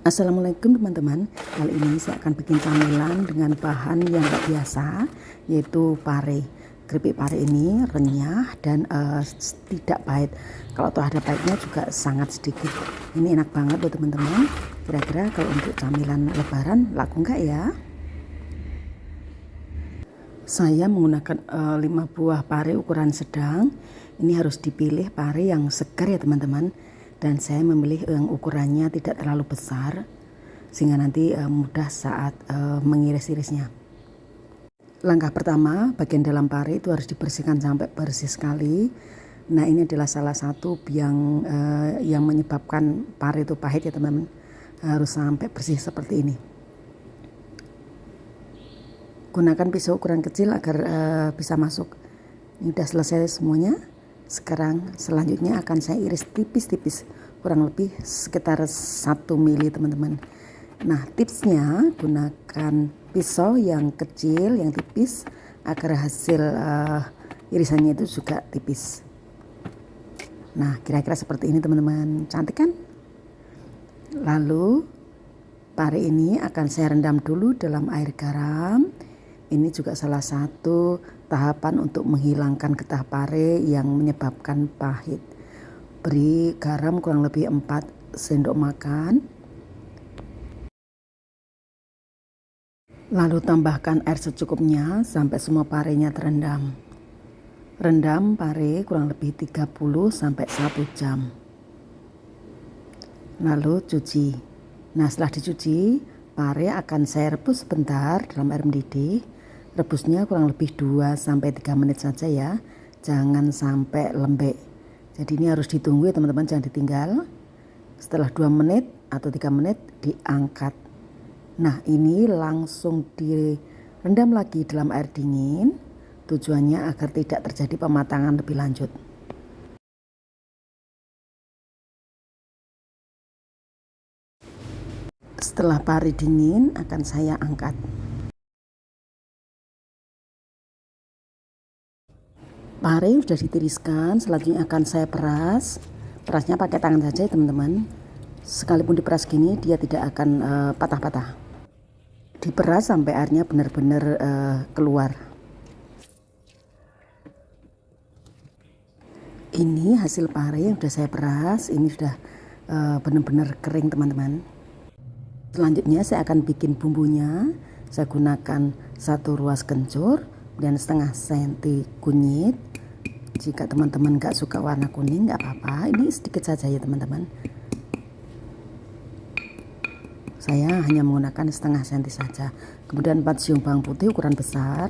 Assalamualaikum teman-teman. Kali ini saya akan bikin camilan dengan bahan yang gak biasa, yaitu pare. Keripik pare ini renyah dan tidak pahit. Kalau tuh ada pahitnya juga sangat sedikit. Ini enak banget loh teman-teman. Kira-kira kalau untuk camilan lebaran laku nggak ya? Saya menggunakan 5 buah pare ukuran sedang. Ini harus dipilih pare yang segar ya teman-teman. Dan saya memilih yang ukurannya tidak terlalu besar sehingga nanti mudah saat mengiris-irisnya. Langkah pertama, bagian dalam pare itu harus dibersihkan sampai bersih sekali. Nah, ini adalah salah satu yang menyebabkan pare itu pahit ya teman-teman. Harus sampai bersih seperti ini. Gunakan pisau ukuran kecil agar bisa masuk. Ini sudah selesai semuanya. Sekarang selanjutnya akan saya iris tipis-tipis, kurang lebih sekitar 1 mili teman-teman. Nah, tipsnya gunakan pisau yang kecil, yang tipis, agar hasil irisannya itu juga tipis. Nah, kira-kira seperti ini teman-teman, cantik kan? Lalu pare ini akan saya rendam dulu dalam air garam. Ini juga salah satu tahapan untuk menghilangkan getah pare yang menyebabkan pahit. Beri garam kurang lebih 4 sendok makan. Lalu tambahkan air secukupnya sampai semua parenya terendam. Rendam pare kurang lebih 30 sampai 1 jam. Lalu cuci. Nah, setelah dicuci, pare akan saya rebus sebentar dalam air mendidih. Rebusnya kurang lebih 2 sampai 3 menit saja ya. Jangan sampai lembek. Jadi ini harus ditunggu ya teman-teman, jangan ditinggal. Setelah 2 menit atau 3 menit diangkat. Nah, ini langsung direndam lagi dalam air dingin. Tujuannya agar tidak terjadi pematangan lebih lanjut. Setelah pare dingin akan saya angkat. Pare sudah ditiriskan, selanjutnya akan saya peras. Perasnya pakai tangan saja ya teman-teman. Sekalipun diperas gini dia tidak akan patah-patah. Diperas sampai airnya benar-benar keluar. Ini hasil pare yang sudah saya peras. Ini sudah benar-benar kering teman-teman. Selanjutnya saya akan bikin bumbunya. Saya gunakan 1 ruas kencur dan setengah senti kunyit. Jika teman-teman gak suka warna kuning gak apa-apa, ini sedikit saja ya teman-teman. Saya hanya menggunakan setengah senti saja. Kemudian 4 siung bawang putih ukuran besar,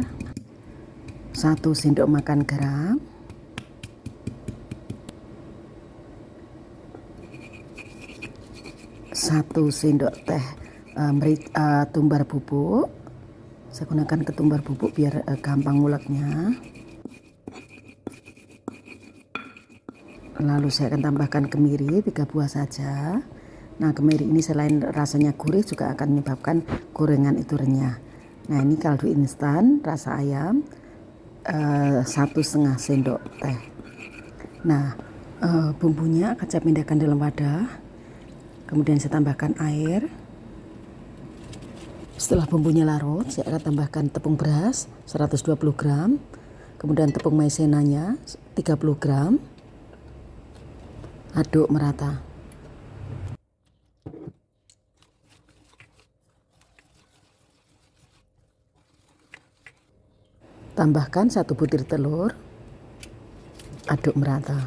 1 sendok makan garam, 1 sendok teh tumbar bubuk. Saya gunakan ketumbar bubuk biar gampang nguleknya. Lalu saya akan tambahkan kemiri 3 buah saja. Nah, kemiri ini selain rasanya gurih juga akan menyebabkan gorengan itu renyah. Nah, ini kaldu instan rasa ayam 1,5 sendok teh. Nah, bumbunya akan saya pindahkan dalam wadah. Kemudian saya tambahkan air. Setelah bumbunya larut, saya akan tambahkan tepung beras 120 gram. Kemudian tepung maizenanya 30 gram. Aduk merata. Tambahkan 1 butir telur. Aduk merata.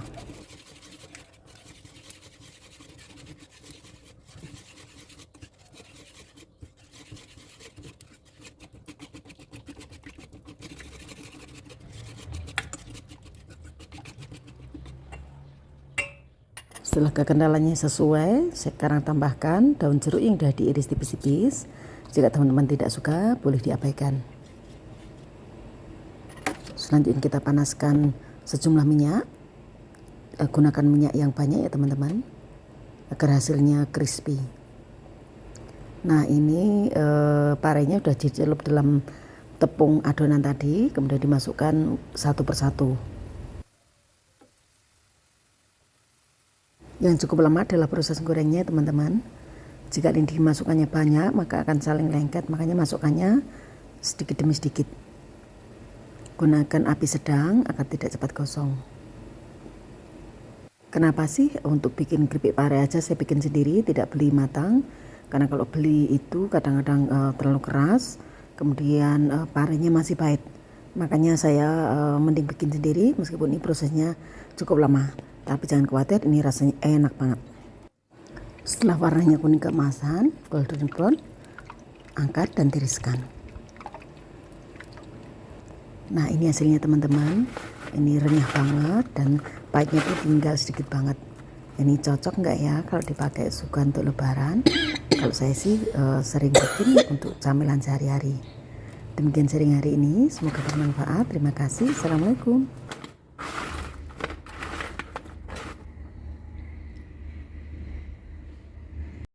Setelah kekendalannya sesuai, sekarang tambahkan daun jeruk yang sudah diiris tipis-tipis. Jika teman-teman tidak suka, boleh diabaikan. Selanjutnya kita panaskan sejumlah minyak. Gunakan minyak yang banyak ya teman-teman, agar hasilnya crispy. Nah, ini parenya sudah dicelup dalam tepung adonan tadi, kemudian dimasukkan satu persatu. Yang cukup lama adalah proses gorengnya teman-teman. Jika ini dimasukkannya banyak maka akan saling lengket, makanya masukkannya sedikit demi sedikit. Gunakan api sedang agar tidak cepat gosong. Kenapa sih untuk bikin keripik pare aja saya bikin sendiri, tidak beli matang? Karena kalau beli itu kadang-kadang terlalu keras, kemudian parenya masih pahit. Makanya saya mending bikin sendiri, meskipun ini prosesnya cukup lama. Tapi jangan khawatir, ini rasanya enak banget. Setelah warnanya kuning keemasan, golden brown, angkat dan tiriskan. Nah, ini hasilnya teman-teman. Ini renyah banget dan pahitnya itu tinggal sedikit banget. Ini cocok nggak ya kalau dipakai suguhan untuk lebaran? Kalau saya sih sering bikin untuk camilan sehari-hari. Demikian sharing hari ini, semoga bermanfaat. Terima kasih. Assalamualaikum.